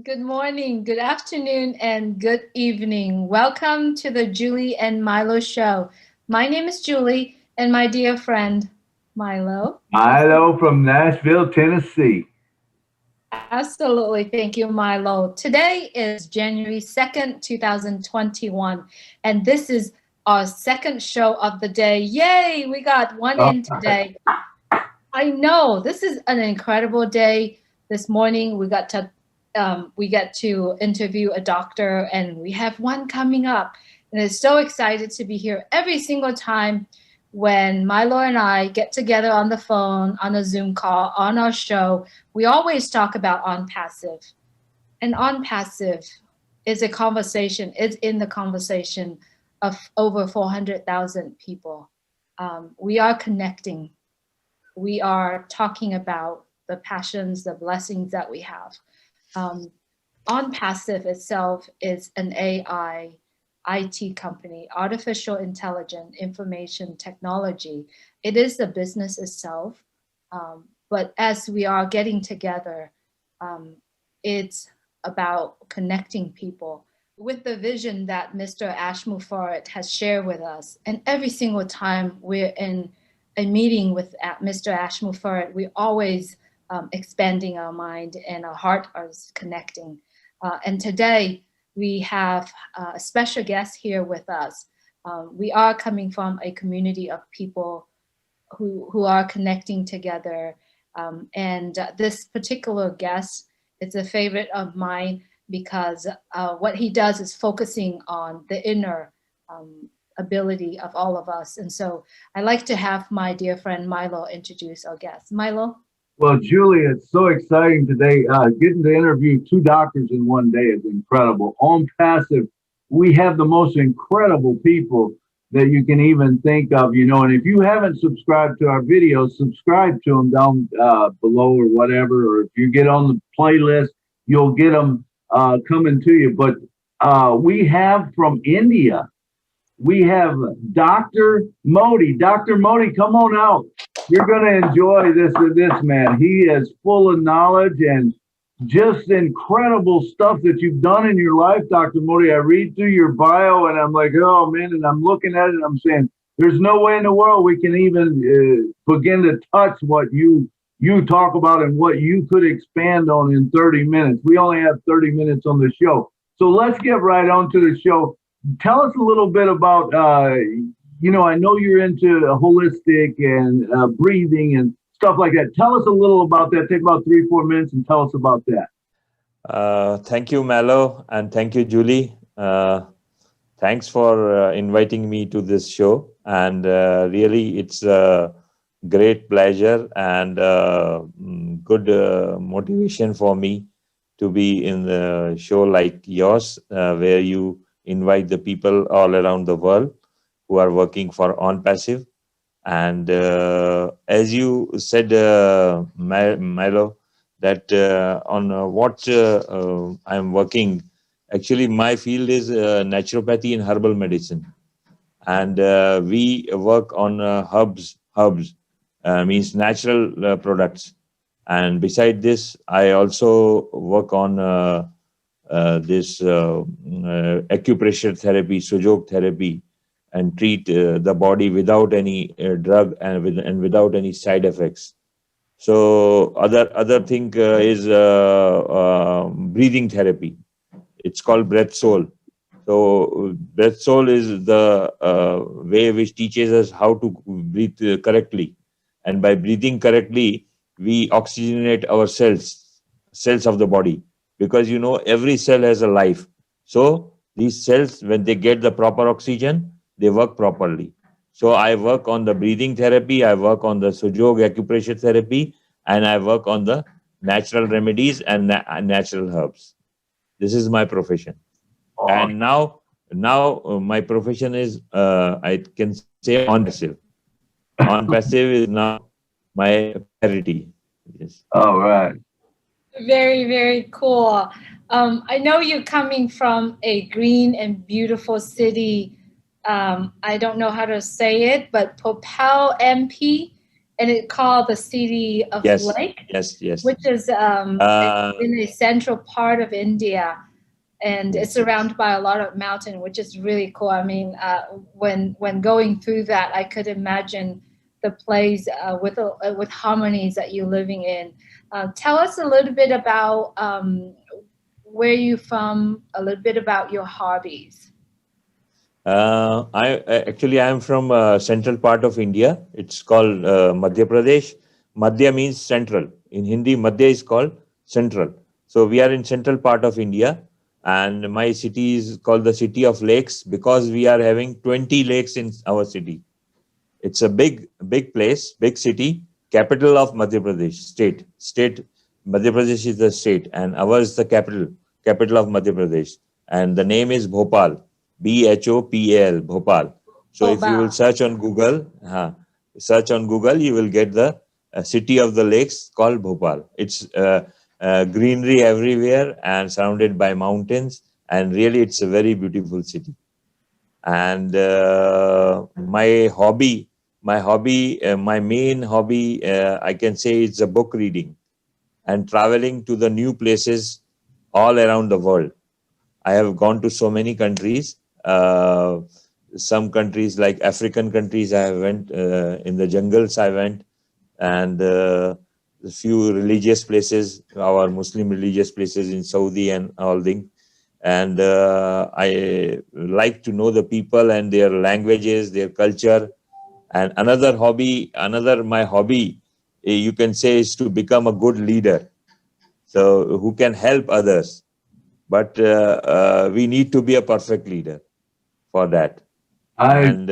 Good morning, good afternoon, and good evening. Welcome to the Julie and Milo show. My name is Julie, and my dear friend, Milo. Milo from Nashville, Tennessee. Absolutely. Thank you, Milo. Today is January 2nd, 2021, and this is our second show of the day. Yay, we got one Oh, in today. I know this is an incredible day. This morning we get to interview a doctor, and we have one coming up. And it's so excited to be here every single time when Milo and I get together on the phone, on a Zoom call, on our show. We always talk about on passive, and on passive is a conversation. Is in the conversation of over 400,000 people. We are connecting, we are talking about the passions, the blessings that we have. Um, On Passive itself is an AI IT company, artificial intelligence, information technology. It is the business itself. But as we are getting together, um, it's about connecting people with the vision that Mr. Ashmu Farid has shared with us. And every single time we're in a meeting with Mr. Ashmu Farid, we always expanding our mind and our heart is connecting. And today we have a special guest here with us. We are coming from a community of people who are connecting together. And this particular guest is a favorite of mine because what he does is focusing on the inner ability of all of us. And so I like to have my dear friend Milo introduce our guest. Milo? well, Julie, it's so exciting today. Getting to interview two doctors in one day is incredible. On Passive, we have the most incredible people that you can even think of, And if you haven't subscribed to our videos, subscribe to them down below or whatever. Or if you get on the playlist, you'll get them coming to you. But we have from India, we have Dr. Modi. Dr. Modi, come on out. You're going to enjoy this man. He is full of knowledge and just incredible stuff that you've done in your life, Dr. Modi. I read through your bio and I'm like, oh man, and I'm looking at it and I'm saying, there's no way in the world we can even begin to touch what you talk about and what you could expand on in 30 minutes. We only have 30 minutes on the show. So let's get right on to the show. Tell us a little bit about, I know you're into holistic and breathing and stuff like that. Tell us a little about that. Take about 3-4 minutes and tell us about that. Thank you, Malo, and thank you, Julie. Thanks for inviting me to this show. And really, it's a great pleasure and good motivation for me to be in the show like yours, where you invite the people all around the world who are working for On Passive. And as you said, Milo, that on what I'm working, actually my field is naturopathy and herbal medicine. And we work on herbs means natural products. And beside this, I also work on this acupressure therapy, sujok therapy, and treat the body without any drug and without any side effects. So other thing is breathing therapy. It's called breath soul. So breath soul is the way which teaches us how to breathe correctly, and by breathing correctly, we oxygenate our cells of the body, because every cell has a life. So these cells, when they get the proper oxygen, they work properly. So I work on the breathing therapy, I work on the sujog acupressure therapy, and I work on the natural remedies and natural herbs. This is my profession. Awesome. And now my profession is, I can say, on passive. On passive is now my priority. Yes. All right. Very, very cool. I know you're coming from a green and beautiful city. I don't know how to say it, but Popel MP. and it's called the City of Yes, Lake, yes, yes. which is Uh, in a central part of India, and it's yes, yes. surrounded by a lot of mountain, which is really cool. I mean, when going through that, I could imagine the place with harmonies that you're living in. Tell us a little bit about where you from, a little bit about your hobbies. I am from central part of India. It's called Madhya Pradesh. Madhya means central. In Hindi, Madhya is called central. So we are in central part of India, and my city is called the City of Lakes because we are having 20 lakes in our city. It's a big place, big city, capital of Madhya Pradesh, state. Madhya Pradesh is the state, and ours is the capital of Madhya Pradesh. And the name is Bhopal, Bhopal, Bhopal. So Oh, if you will wow. search on Google, you will get the city of the lakes called Bhopal. It's greenery everywhere and surrounded by mountains, and really it's a very beautiful city. And my main hobby, I can say, is a book reading and traveling to the new places all around the world. I have gone to so many countries. Some countries like African countries, I went in the jungles. I went, and a few religious places, our Muslim religious places in Saudi and all things. And I like to know the people and their languages, their culture. And another my hobby, you can say, is to become a good leader. So who can help others, but we need to be a perfect leader for that. I And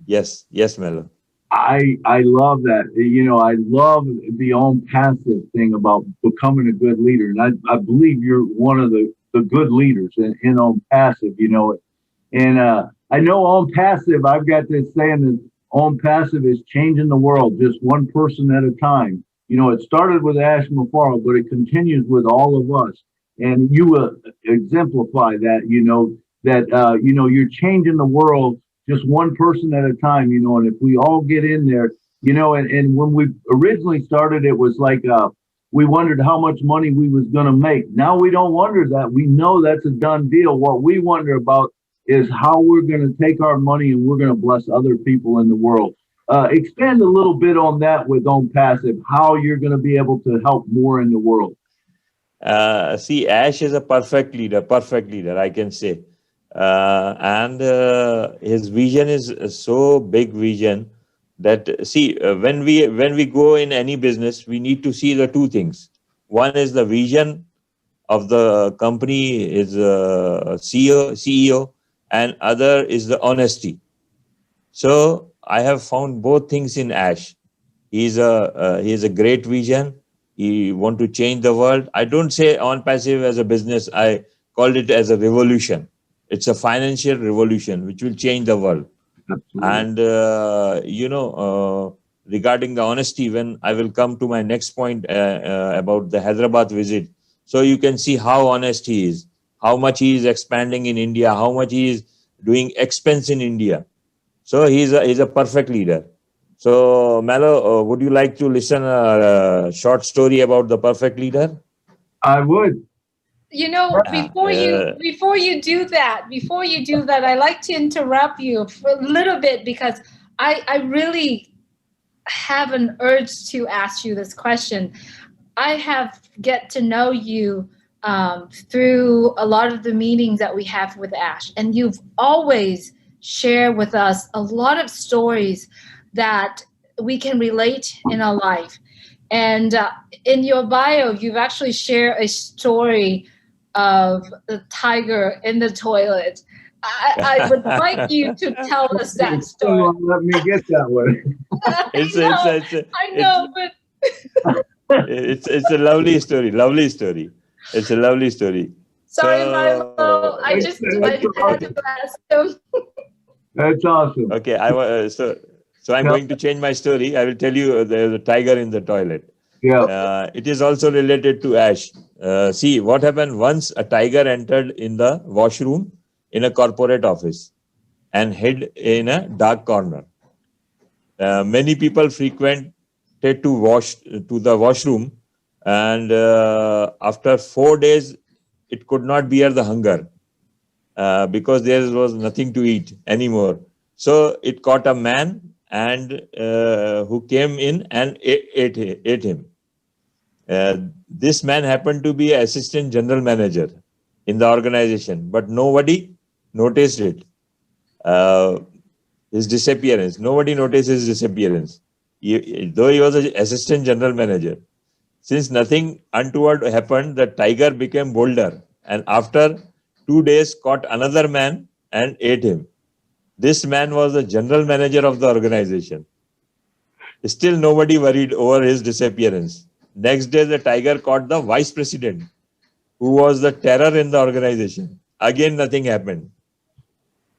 yes, Melo. I love that. You know, I love the own passive thing about becoming a good leader, and I believe you're one of the good leaders in on passive. You know, and I know on passive, I've got this saying that on passive is changing the world just one person at a time. You know, it started with Ash Mafaro, but it continues with all of us. And you exemplify that, you know, you're changing the world just one person at a time, you know, and if we all get in there, you know, and when we originally started, it was like, we wondered how much money we was going to make. Now we don't wonder that. We know that's a done deal. What we wonder about is how we're going to take our money and we're going to bless other people in the world. Expand a little bit on that with on passive, how you're going to be able to help more in the world. See, Ash is a perfect leader, I can say. And his vision is so big vision that, see, when we go in any business, we need to see the two things. One is the vision of the company, is CEO, and other is the honesty. So I have found both things in Ash. He has a great vision. He want to change the world. I don't say on passive as a business. I called it as a revolution. It's a financial revolution which will change the world. Absolutely. And regarding the honesty, when I will come to my next point about the Hyderabad visit, so you can see how honest he is, how much he is expanding in India, how much he is doing expense in India. So he's a perfect leader. So Malo, would you like to listen a short story about the perfect leader? I would. You know, Yeah. before you do that, I like to interrupt you for a little bit because I really have an urge to ask you this question. I have get to know you through a lot of the meetings that we have with Ash, and you've always shared with us a lot of stories that we can relate in our life. And in your bio, you've actually shared a story of the tiger in the toilet. I would like you to tell us that story. Let me get that one. it's it's it's I it's know, but it's a lovely story. Lovely story. It's a lovely story. sorry, Milo. So I That's had to awesome. ask him. That's awesome. okay, so I'm Now, going to change my story. I will tell you there's a tiger in the toilet. yeah. It is also related to Ash. See what happened once. A tiger entered in the washroom in a corporate office and hid in a dark corner. Many people frequented to the washroom, and after 4 days, it could not bear the hunger because there was nothing to eat anymore. So it caught a man and who came in and ate him. This man happened to be assistant general manager in the organization, but nobody noticed it. Uh, his disappearance. Nobody noticed his disappearance, though he was an assistant general manager. Since nothing untoward happened, the tiger became bolder, and after 2 days, caught another man and ate him. This man was the general manager of the organization. Still, nobody worried over his disappearance. Next day, the tiger caught the vice president, who was the terror in the organization. Again, nothing happened.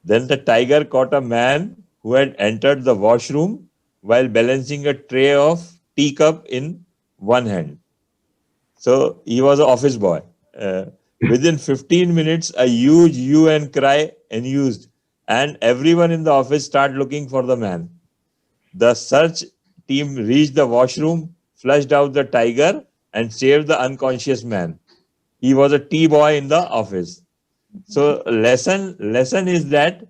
Then the tiger caught a man who had entered the washroom while balancing a tray of teacup in one hand. So he was an office boy. Uh, Within 15 minutes, a huge hue and cry ensued, and everyone in the office started looking for the man. The search team reached the washroom, flushed out the tiger, and saved the unconscious man. He was a tea boy in the office. So lesson is that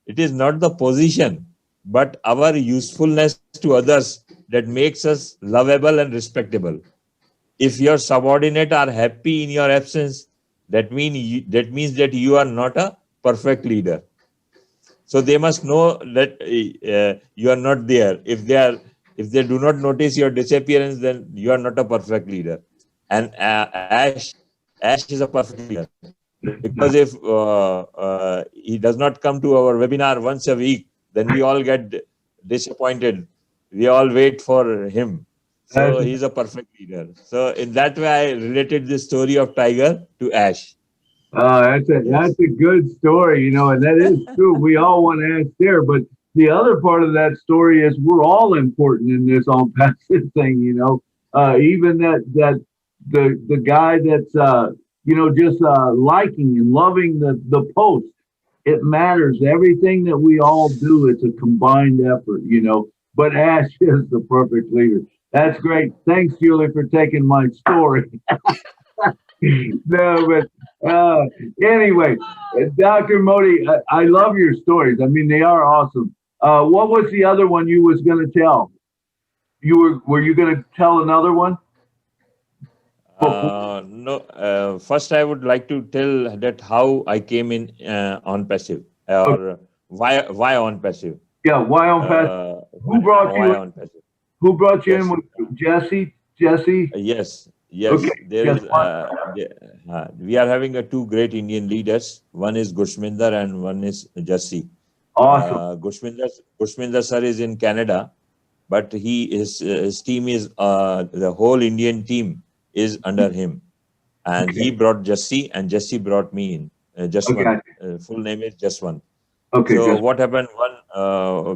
it is not the position, but our usefulness to others that makes us lovable and respectable. If your subordinate are happy in your absence, that means that you are not a perfect leader. So they must know that you are not there. If they do not notice your disappearance, then you are not a perfect leader. And Ash is a perfect leader, because if he does not come to our webinar once a week, then we all get disappointed. We all wait for him. So That's he's a perfect leader. So in that way, I related this story of tiger to Ash. that's Yes. a good story, and that is true. We all want to ask there, but the other part of that story is we're all important in this on passive thing. Even that the guy that's just liking and loving the post. It matters. Everything that we all do, it's a combined effort. But Ash is the perfect leader. That's great. Thanks, Julie, for taking my story. No, but anyway, Dr. Modi, I love your stories. I mean, they are awesome. What was the other one you was going to tell? Were you going to tell another one before? No. First, I would like to tell that how I came in on passive, Okay, or why on passive. yeah, why on pass? Who brought Why you? on passive? Who brought you in Yes. with Jesse? Jesse. Yes, Okay, yes. There guess is. what? We are having two great Indian leaders. One is Gushminder and one is Jassi. Awesome. Gushminder sir is in Canada, but his team is the whole Indian team is under him, and he Okay, brought Jassi, and Jassi brought me in. okay, Jaswant. Full name is Jaswant. okay. So Just what happened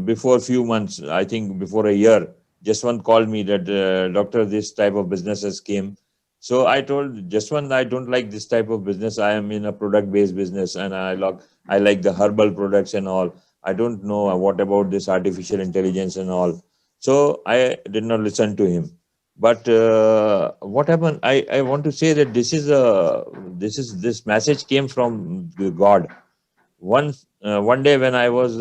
before a few months, I think before a year, Jaswant called me that doctor, this type of businesses came. So I told Jaswant, I don't like this type of business. I am in a product based business, and I like the herbal products and all. I don't know what about this artificial intelligence and all. So I did not listen to him. But what happened? I want to say that this message came from God. One day when I was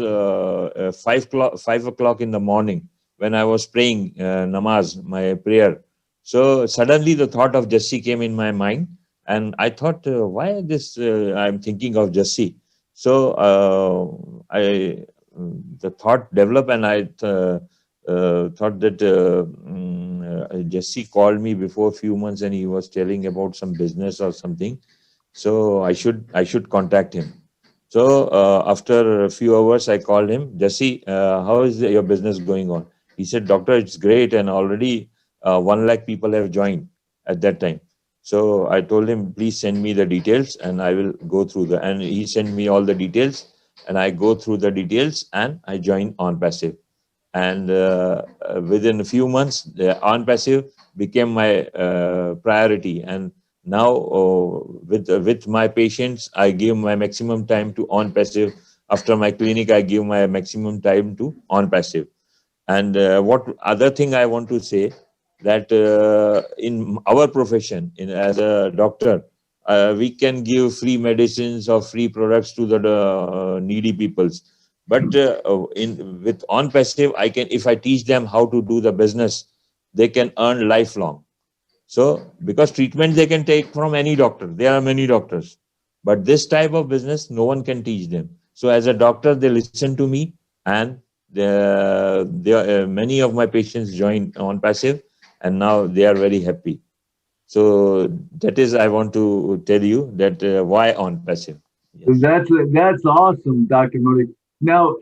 5 o'clock in the morning, when I was praying namaz, my prayer. So suddenly the thought of Jassi came in my mind, and I thought, why this? I'm thinking of Jassi. So the thought developed, and I thought that Jassi called me before a few months, and he was telling about some business or something. So I should contact him. So after a few hours, I called him, Jesse, how is your business going on? He said, Doctor, it's great, and already 1 lakh people have joined at that time. So I told him, please send me the details, and I will go through the. And he sent me all the details, and I go through the details, and I join on passive. And within a few months, the on passive became my priority. And now with my patients, I give my maximum time to on passive. After my clinic, I give my maximum time to on passive. And what other thing I want to say, that in our profession, as a doctor, we can give free medicines or free products to the needy peoples. But in with on passive, I can, if I teach them how to do the business, they can earn lifelong. So, because treatment they can take from any doctor, there are many doctors, but this type of business, no one can teach them. So, as a doctor, they listen to me, and many of my patients join on passive, and now they are very happy. So, that is, I want to tell you that why on passive. Yes. That's awesome, Dr. Modi. Now,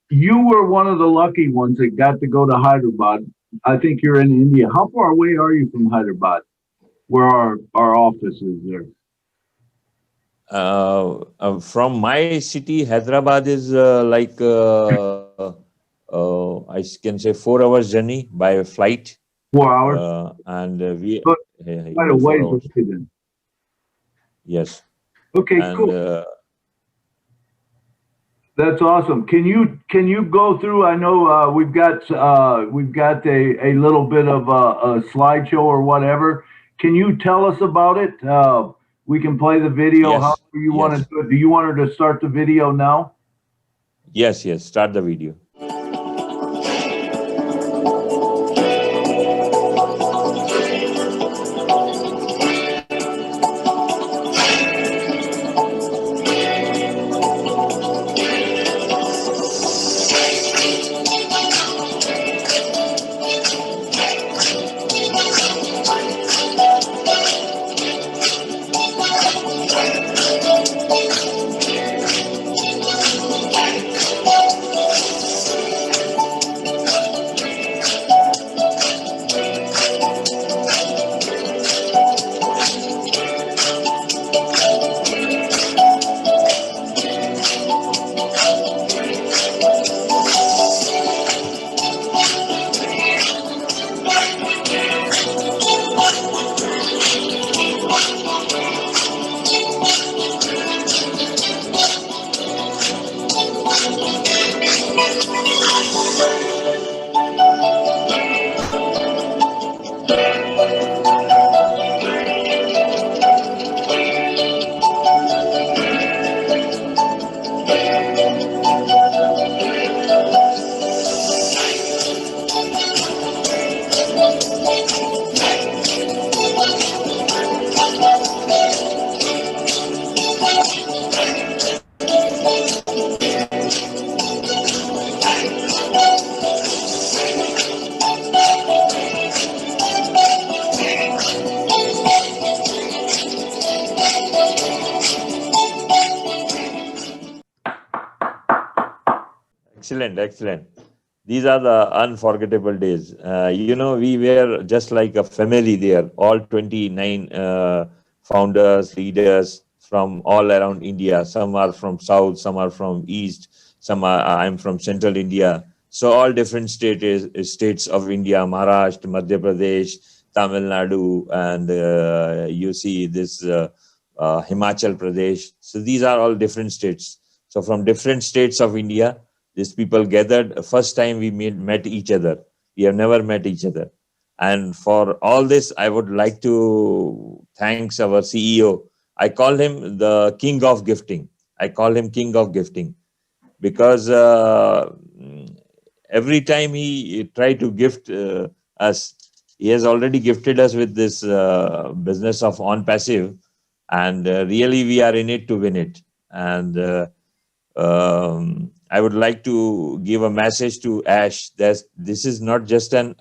you were one of the lucky ones that got to go to Hyderabad. I think you're in India. How far away are you from Hyderabad, where our office is there? From my city, Hyderabad is I can say 4 hours journey by flight, 4 hours? and we But quite a even four ways away hours. then. Yes, Okay, and cool. That's awesome. Can you go through? I know we've got a little bit of a slideshow or whatever. Can you tell us about it? We can play the video however yes, you want to yes, do it. Do you want her to start the video now? yes, yes. Start the video. Excellent, excellent. These are the unforgettable days. We were just like a family there, all 29 founders, leaders from all around India. Some are from South, some are from East, I'm from Central India. So, all different states of India, Maharashtra, Madhya Pradesh, Tamil Nadu, and you see this Himachal Pradesh. So, these are all different states. So, from different states of India, these people gathered. First time we met each other. We have never met each other. And for all this, I would like to thanks our CEO. I call him the king of gifting. I call him king of gifting because every time he tried to gift us, he has already gifted us with this business of on passive, and really we are in it to win it. And I would like to give a message to Ash that this is not just an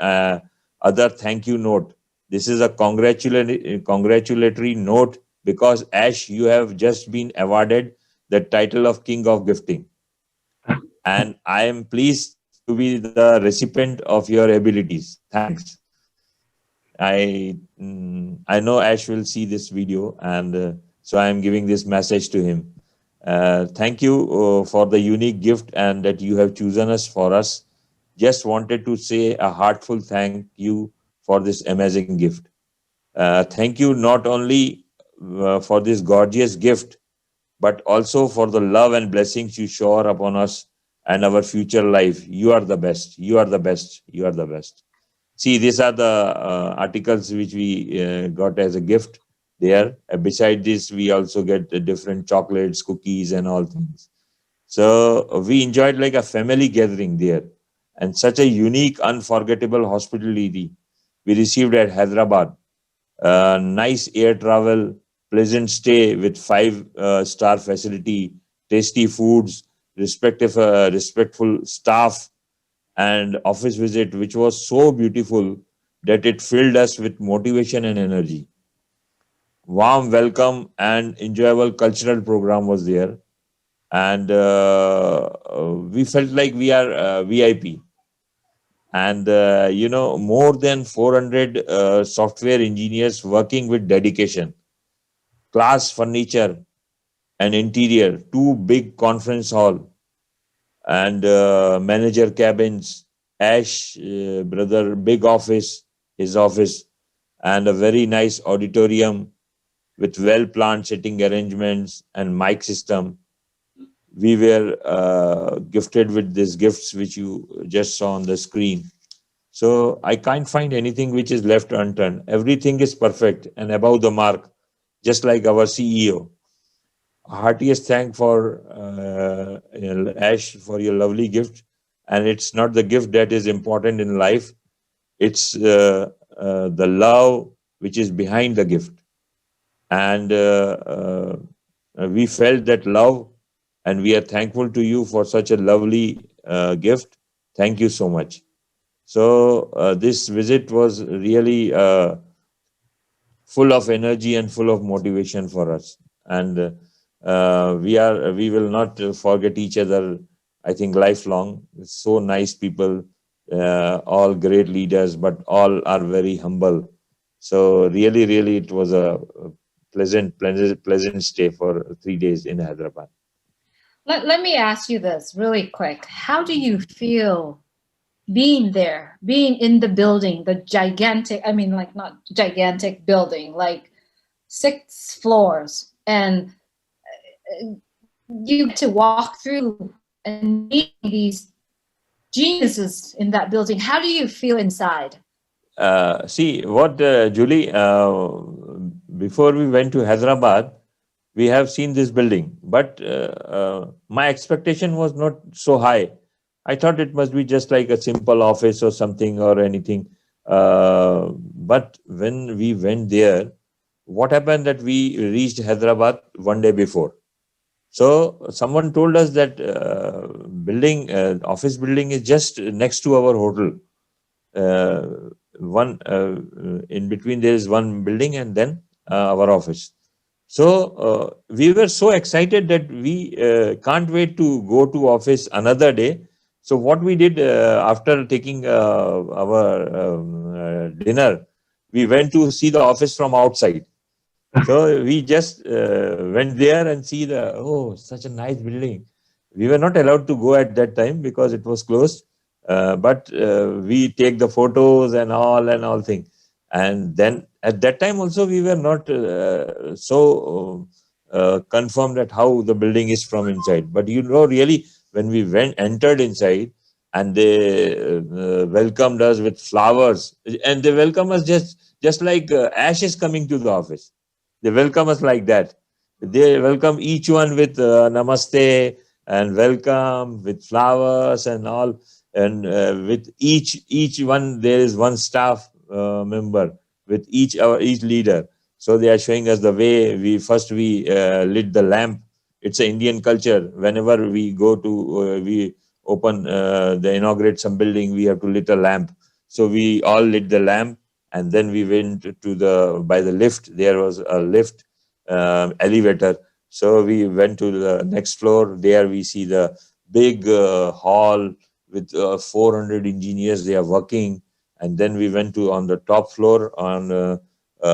other thank you note. This is a congratulatory note, because Ash, you have just been awarded the title of King of Gifting, and I am pleased to be the recipient of your abilities. Thanks. I know Ash will see this video, and so I am giving this message to him. Thank you for the unique gift and that you have chosen us for us. Just wanted to say a heartful thank you for this amazing gift. Thank you not only for this gorgeous gift, but also for the love and blessings you shower upon us and our future life. You are the best. You are the best. You are the best. See, these are the articles which we got as a gift there. Beside this, we also get different chocolates, cookies, and all things. So we enjoyed like a family gathering there, and such a unique, unforgettable hospitality we received at Hyderabad. Nice air travel, pleasant stay with five-star facility, tasty foods, respectful staff, and office visit, which was so beautiful that it filled us with motivation and energy. Warm welcome and enjoyable cultural program was there, and we felt like we are VIP. And more than 400 software engineers working with dedication, class furniture and interior, two big conference hall and manager cabins, Ash brother big office, his office, and a very nice auditorium with well planned sitting arrangements and mic system. We were gifted with these gifts which you just saw on the screen. So I can't find anything which is left unturned. Everything is perfect and above the mark, just like our CEO. Heartiest thank for Ash for your lovely gift. And it's not the gift that is important in life; it's the love which is behind the gift. And we felt that love, and we are thankful to you for such a lovely gift. Thank you so much. So this visit was really full of energy and full of motivation for us. And we will not forget each other. I think lifelong. So nice people, all great leaders, but all are very humble. So really, it was a pleasant stay for 3 days in Hyderabad. Let me ask you this really quick. How do you feel being there, being in the building, the gigantic, I mean, like not gigantic building, like 6 floors, and you get to walk through and meet these geniuses in that building? How do you feel inside? See what, Julie, before we went to Hyderabad, we have seen this building, but my expectation was not so high. I thought it must be just like a simple office or something or anything. But when we went there, what happened that we reached Hyderabad one day before. So someone told us that office building is just next to our hotel. One In between there is one building and then our office. So we were so excited that we can't wait to go to office another day. So what we did after taking our dinner, we went to see the office from outside. So we just went there and see such a nice building. We were not allowed to go at that time because it was closed. But we take the photos and all thing. And then at that time also we were not so confirmed at how the building is from inside. But really when we entered inside, and they welcomed us with flowers, and they welcome us just like Ash is coming to the office. They welcome us like that. They welcome each one with namaste and welcome with flowers and all. And with each one, there is one staff member with each leader. So they are showing us the way. We lit the lamp. It's an Indian culture. Whenever we go to we open the inaugurate some building, we have to lit a lamp. So we all lit the lamp, and then we went to by the lift. There was a lift elevator. So we went to the next floor. There we see the big hall with 400 engineers. They are working. And then we went to on the top floor, on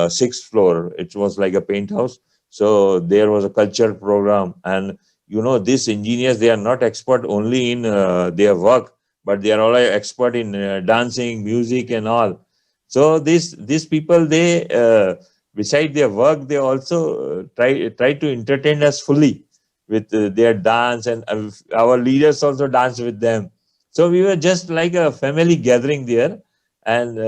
sixth floor. It was like a paint house. So there was a culture program. And these engineers, they are not expert only in their work, but they are all expert in dancing, music, and all. So these people, they beside their work, they also try to entertain us fully. with their dance, and our leaders also danced with them. So we were just like a family gathering there, and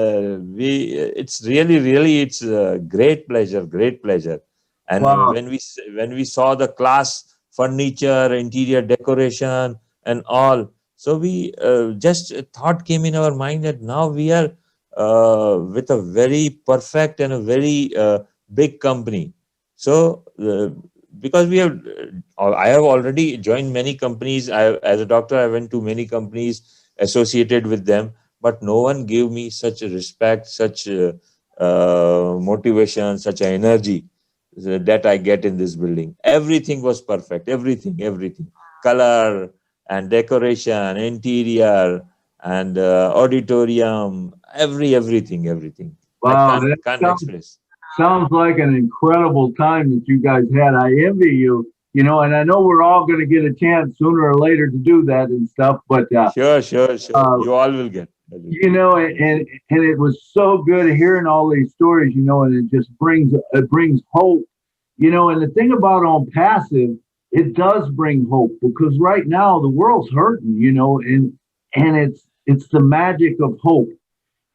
it's really it's a great pleasure. And Wow. when we saw the class furniture, interior decoration, and all, so we just thought came in our mind that now we are with a very perfect and a very big company. So because we have I have already joined many companies. As a doctor, I went to many companies associated with them, but no one gave me such a respect, such motivation, such energy that I get in this building. Everything was perfect. Everything. Color and decoration, interior and auditorium, everything. I Wow. That can't sounds express. sounds like an incredible time that you guys had. I envy you, and I know we're all going to get a chance sooner or later to do that and stuff. But Sure. uh, You all will get. and it was so good hearing all these stories, and it brings hope, And the thing about on passive, it does bring hope because right now the world's hurting, and it's the magic of hope.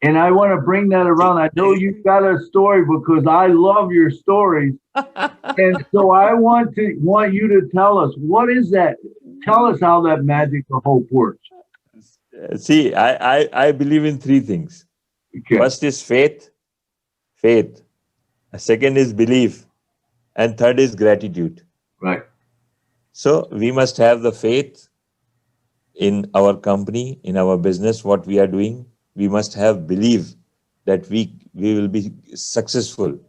And I want to bring that around. I know you've got a story because I love your stories. And so I want you to tell us what is that? Tell us how that magic of hope works. See, I believe in three things. Okay. First is faith. Second is belief, and third is gratitude. Right. So we must have the faith in our company, in our business, what we are doing. We must have belief that we will be successful,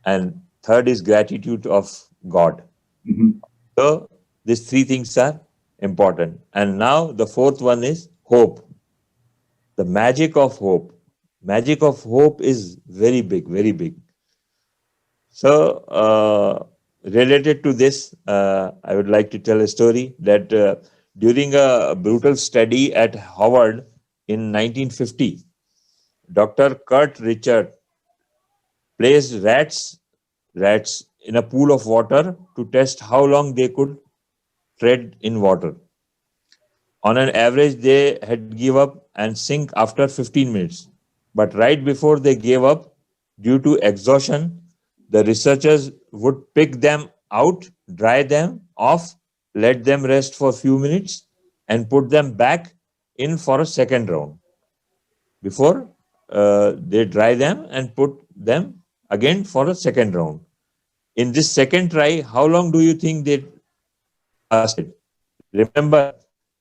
and third is gratitude of God. Hmm. So these three things are important. And now the fourth one is hope. The magic of hope. Magic of hope is very big, very big. So, related to this, I would like to tell a story that during a brutal study at Harvard in 1950, Dr. Kurt Richard placed rats in a pool of water to test how long they could tread in water. On an average, they had give up and sink after 15 minutes. But right before they gave up, due to exhaustion, the researchers would pick them out, dry them off, let them rest for a few minutes, and put them back in for a second round. Before they dry them and put them again for a second round. In this second try, how long do you think they lasted? Remember,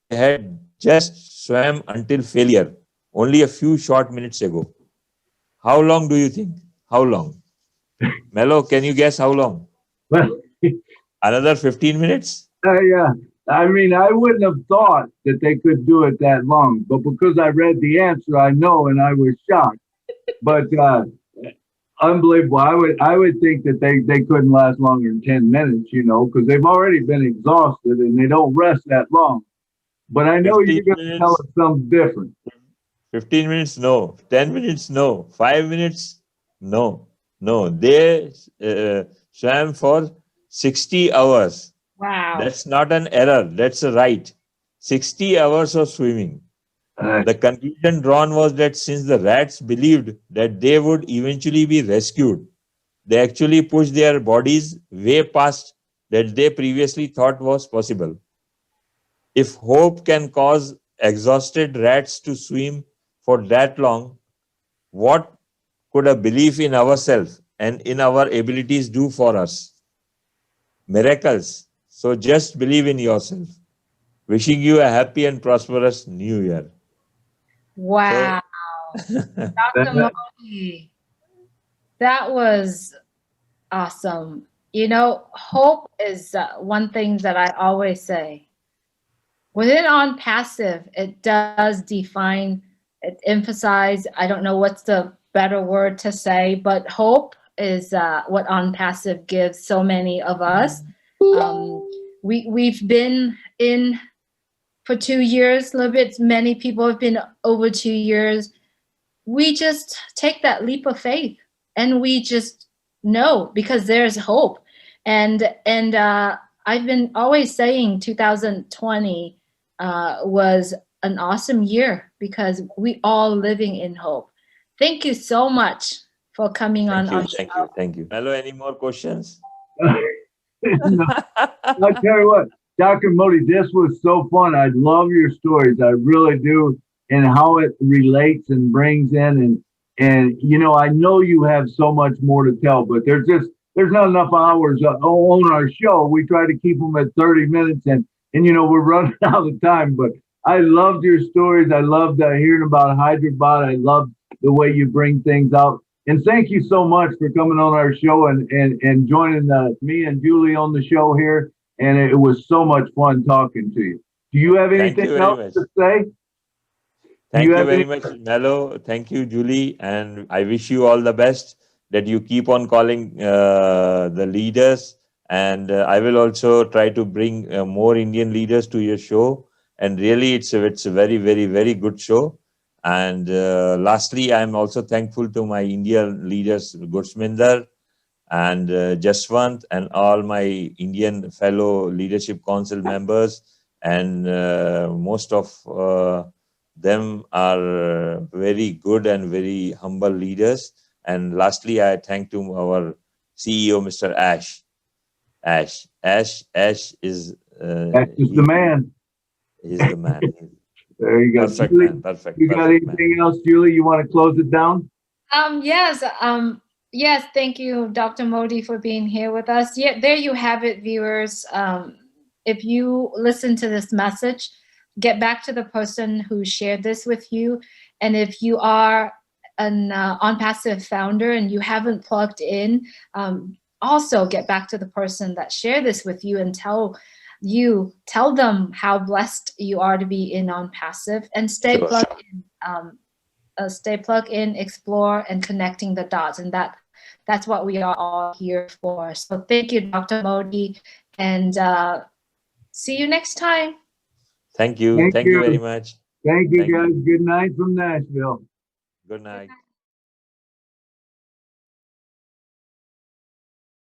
they had just swam until failure only a few short minutes ago. How long do you think? How long? Mello, can you guess how long? Well, Another 15 minutes? yeah. I mean, I wouldn't have thought that they could do it that long, but because I read the answer, I know, and I was shocked. But unbelievable. I would think that they couldn't last longer than 10 minutes, because they've already been exhausted and they don't rest that long. But I know 15 you're going to tell minutes? us something different. 15 minutes? No. 10 minutes? No. 5 minutes? No. No. They swam for 60 hours. Wow. That's not an error. That's a right. 60 hours of swimming. Uh, The conclusion drawn was that since the rats believed that they would eventually be rescued, they actually pushed their bodies way past that they previously thought was possible. If hope can cause exhausted rats to swim for that long, what could a belief in ourselves and in our abilities do for us? Miracles. So just believe in yourself. Wishing you a happy and prosperous new year. Wow. So, Dr. that, Modi, that was awesome. Hope is one thing that I always say. Within on passive, it does define, it emphasize, I don't know what's the better word to say, but hope is what on passive gives so many of us. We've been in for 2 years, a little bit. Many people have been over 2 years. We just take that leap of faith and we just know because there's hope. And I've been always saying 2020 was an awesome year because we all living in hope. Thank you so much for coming on our show. Thank you. Hello, any more questions? No, I tell you what, Dr. Modi, this was so fun. I love your stories. I really do, and how it relates and brings in and you know, I know you have so much more to tell, but there's not enough hours on our show. We try to keep them at 30 minutes, and you know we're running out of time. But I loved your stories. I loved hearing about Hyderabad. I loved the way you bring things out. And thank you so much for coming on our show and joining me and Julie on the show here. And it was so much fun talking to you. Do you have anything else to say? Thank you very much, Milo. Thank you, Julie. And I wish you all the best, that you keep on calling the leaders. And I will also try to bring more Indian leaders to your show. And really, it's a very, very, very good show. And lastly, I'm also thankful to my Indian leaders, Gursminder and Jaswant, and all my Indian fellow leadership council members. And most of them are very good and very humble leaders. And lastly, I thank to our CEO, Mr. Ash. Ash is Ash is the man. He's the man. There you go. Perfect, Julie, man. Perfect. You got anything else, Julie? You want to close it down? Yes. Thank you, Dr. Modi, for being here with us. Yeah, there you have it, viewers. If you listen to this message, get back to the person who shared this with you. And if you are an OnPassive founder and you haven't plugged in, also get back to the person that shared this with you and tell them how blessed you are to be in OnPassive, and stay plugged in. Stay plugged in, explore, and connecting the dots, and that's what we are all here for. So thank you, Dr. Modi, and see you next time. Thank you. Thank you very much. Thank you, guys. Good night from Nashville. Good night.